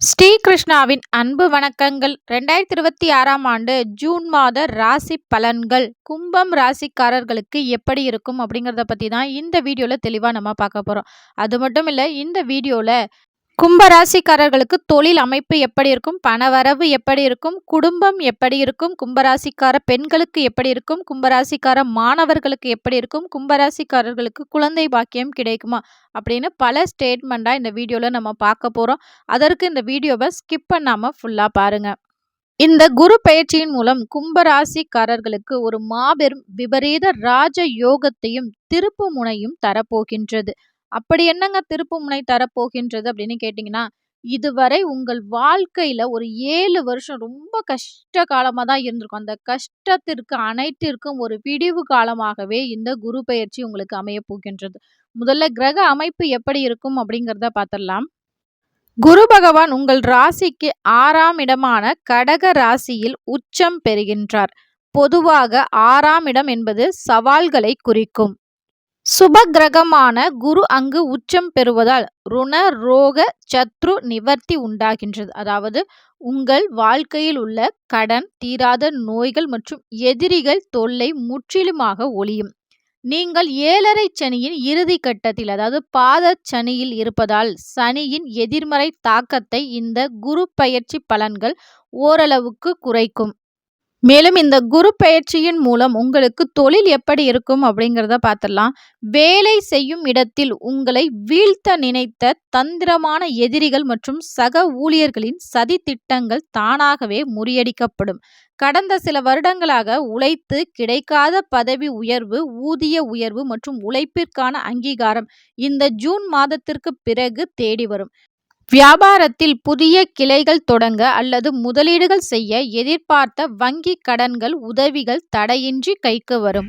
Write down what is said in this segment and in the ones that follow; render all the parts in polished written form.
ஸ்ரீ கிருஷ்ணாவின் அன்பு வணக்கங்கள். 2026ஆம் ஆண்டு ஜூன் மாத ராசி பலன்கள் கும்பம் ராசிக்காரர்களுக்கு எப்படி இருக்கும் அப்படிங்கிறத பற்றி தான் இந்த வீடியோவில் தெளிவாக நம்ம பார்க்க போகிறோம். அது மட்டும் இல்லை, இந்த வீடியோவில் கும்ப ராசிக்காரர்களுக்கு தொழில் அமைப்பு எப்படி இருக்கும், பணவரவு எப்படி இருக்கும், குடும்பம் எப்படி இருக்கும், கும்பராசிக்கார பெண்களுக்கு எப்படி இருக்கும், கும்பராசிக்கார மாணவர்களுக்கு எப்படி இருக்கும், கும்பராசிக்காரர்களுக்கு குழந்தை பாக்கியம் கிடைக்குமா அப்படின்னு பல ஸ்டேட்மெண்ட்டாக இந்த வீடியோவில் நம்ம பார்க்க போகிறோம். அதற்கு இந்த வீடியோவை ஸ்கிப் பண்ணாமல் ஃபுல்லாக பாருங்கள். இந்த குரு பெயர்ச்சியின் மூலம் கும்பராசிக்காரர்களுக்கு ஒரு மாபெரும் விபரீத ராஜ யோகத்தையும் திருப்பு முனையும் தரப்போகின்றது. அப்படி என்னங்க திருப்பு முனை தரப்போகின்றது அப்படின்னு கேட்டிங்கன்னா, இதுவரை உங்கள் வாழ்க்கையில ஒரு 7 வருஷம் ரொம்ப கஷ்ட காலமா தான் இருந்திருக்கும். அந்த கஷ்டத்திற்கு அனைத்திற்கும் ஒரு விடிவு காலமாகவே இந்த குரு பெயர்ச்சி உங்களுக்கு அமைய போகின்றது. முதல்ல கிரக அமைப்பு எப்படி இருக்கும் அப்படிங்கிறத பார்த்துடலாம். குரு பகவான் உங்கள் ராசிக்கு 6ஆம் இடமான கடக ராசியில் உச்சம் பெறுகின்றார். பொதுவாக 6ஆம் இடம் என்பது சவால்களை குறிக்கும். சுப கிரகமான குரு அங்கு உச்சம் பெறுவதால் ருண ரோக சத்ரு நிவர்த்தி உண்டாகின்றது. அதாவது உங்கள் வாழ்க்கையில் உள்ள கடன், தீராத நோய்கள் மற்றும் எதிரிகள் தொல்லை முற்றிலுமாக ஒழியும். நீங்கள் 7.5 சனியின் இறுதி கட்டத்தில், அதாவது பாத சனியில் இருப்பதால் சனியின் எதிர்மறை தாக்கத்தை இந்த குரு பெயர்ச்சி பலன்கள் ஓரளவுக்கு குறைக்கும். மேலும் இந்த குரு பெயர்ச்சியின் மூலம் உங்களுக்கு தொழில் எப்படி இருக்கும் அப்படிங்கிறத பார்த்துடலாம். வேலை செய்யும் இடத்தில் உங்களை வீழ்த்த நினைத்த தந்திரமான எதிரிகள் மற்றும் சக ஊழியர்களின் சதி திட்டங்கள் தானாகவே முறியடிக்கப்படும். கடந்த சில வருடங்களாக உழைத்து கிடைக்காத பதவி உயர்வு, ஊதிய உயர்வு மற்றும் உழைப்பிற்கான அங்கீகாரம் இந்த ஜூன் மாதத்திற்கு பிறகு தேடி வரும். வியாபாரத்தில் புதிய கிளைகள் தொடங்க அல்லது முதலீடுகள் செய்ய எதிர்பார்த்த வங்கி கடன்கள், உதவிகள் தடையின்றி கைக்கு வரும்.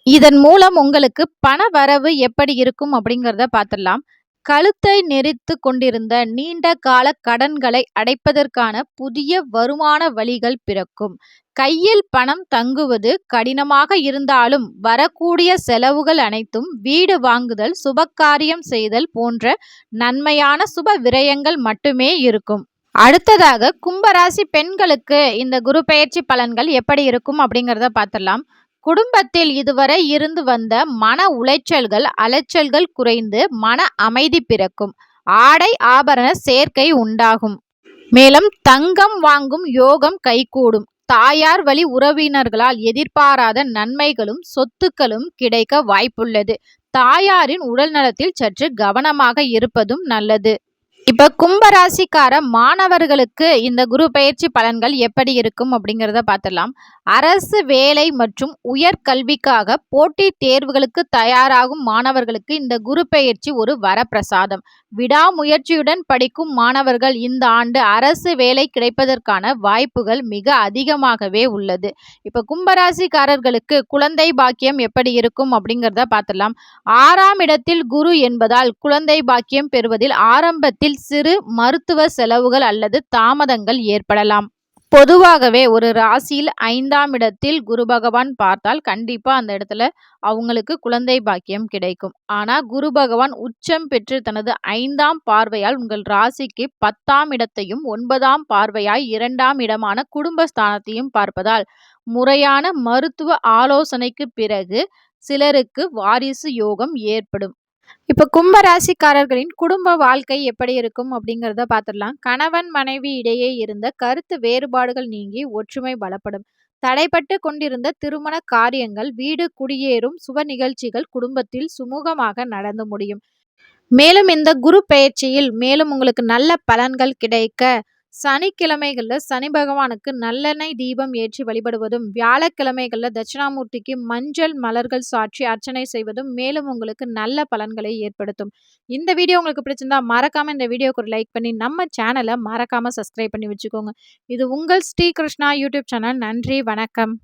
இதன் மூலம் உங்களுக்கு பண வரவு எப்படி இருக்கும் அப்படிங்கிறத பார்த்துடலாம். கழுத்தை நெரித்து கொண்டிருந்த நீண்ட கால கடன்களை அடைப்பதற்கான புதிய வருமான வழிகள் பிறக்கும். கையில் பணம் தங்குவது கடினமாக இருந்தாலும் வரக்கூடிய செலவுகள் அனைத்தும் வீடு வாங்குதல், சுபகாரியம் செய்தல் போன்ற நன்மையான சுப விரயங்கள் மட்டுமே இருக்கும். அடுத்ததாக கும்பராசி பெண்களுக்கு இந்த குரு பெயர்ச்சி பலன்கள் எப்படி இருக்கும் அப்படிங்கிறத பார்த்துடலாம். குடும்பத்தில் இதுவரை இருந்து வந்த மன உளைச்சல்கள், அலைச்சல்கள் குறைந்து மன அமைதி பிறக்கும். ஆடை ஆபரண சேர்க்கை உண்டாகும். மேலும் தங்கம் வாங்கும் யோகம் கைகூடும். தாயார் வழி உறவினர்களால் எதிர்பாராத நன்மைகளும் சொத்துக்களும் கிடைக்க வாய்ப்புள்ளது. தாயாரின் உடல் நலத்தில் சற்று கவனமாக இருப்பதும் நல்லது. இப்ப கும்பராசிக்கார மாணவர்களுக்கு இந்த குரு பெயர்ச்சி பலன்கள் எப்படி இருக்கும் அப்படிங்கிறத பார்த்துடலாம். அரசு வேலை மற்றும் உயர்கல்விக்காக போட்டித் தேர்வுகளுக்கு தயாராகும் மாணவர்களுக்கு இந்த குரு பெயர்ச்சி ஒரு வரப்பிரசாதம். விடாமுயற்சியுடன் படிக்கும் மாணவர்கள் இந்த ஆண்டு அரசு வேலை கிடைப்பதற்கான வாய்ப்புகள் மிக அதிகமாகவே உள்ளது. இப்ப கும்பராசிக்காரர்களுக்கு குழந்தை பாக்கியம் எப்படி இருக்கும் அப்படிங்கிறத பார்த்துடலாம். 6ஆம் இடத்தில் குரு என்பதால் குழந்தை பாக்கியம் பெறுவதில் ஆரம்பத்தில் சிறு மருத்துவ செலவுகள் அல்லது தாமதங்கள் ஏற்படலாம். பொதுவாகவே ஒரு ராசியில் 5ஆம் இடத்தில் குரு பகவான் பார்த்தால் கண்டிப்பா அந்த இடத்துல அவங்களுக்கு குழந்தை பாக்கியம் கிடைக்கும். ஆனா குரு பகவான் உச்சம் பெற்று தனது 5ஆம் பார்வையால் உங்கள் ராசிக்கு 10ஆம் இடத்தையும் 9ஆம் பார்வையாய் 2ஆம் இடமான குடும்பஸ்தானத்தையும் பார்ப்பதால் முறையான மருத்துவ ஆலோசனைக்கு பிறகு சிலருக்கு வாரிசு யோகம் ஏற்படும். இப்ப கும்பராசிக்காரர்களின் குடும்ப வாழ்க்கை எப்படி இருக்கும் அப்படிங்கிறத பார்த்துடலாம். கணவன் மனைவி இடையே இருந்த கருத்து வேறுபாடுகள் நீங்கி ஒற்றுமை பலப்படும். தடைப்பட்டு கொண்டிருந்த திருமண காரியங்கள், வீடு குடியேறும் சுப நிகழ்ச்சிகள் குடும்பத்தில் சுமூகமாக நடந்து முடியும். மேலும் இந்த குரு பெயர்ச்சியில் மேலும் உங்களுக்கு நல்ல பலன்கள் கிடைக்க சனிக்கிழமைகளில் சனி பகவானுக்கு நல்லெண்ணெய் தீபம் ஏற்றி வழிபடுவதும், வியாழக்கிழமைகளில் தட்சிணாமூர்த்திக்கு மஞ்சள் மலர்கள் சாற்றி அர்ச்சனை செய்வதும் மேலும் உங்களுக்கு நல்ல பலன்களை ஏற்படுத்தும். இந்த வீடியோ உங்களுக்கு பிடிச்சிருந்தா மறக்காம இந்த வீடியோக்கு ஒரு லைக் பண்ணி நம்ம சேனலை மறக்காம சப்ஸ்கிரைப் பண்ணி வச்சுக்கோங்க. இது உங்கள் ஸ்ரீ கிருஷ்ணா யூடியூப் சேனல். நன்றி, வணக்கம்.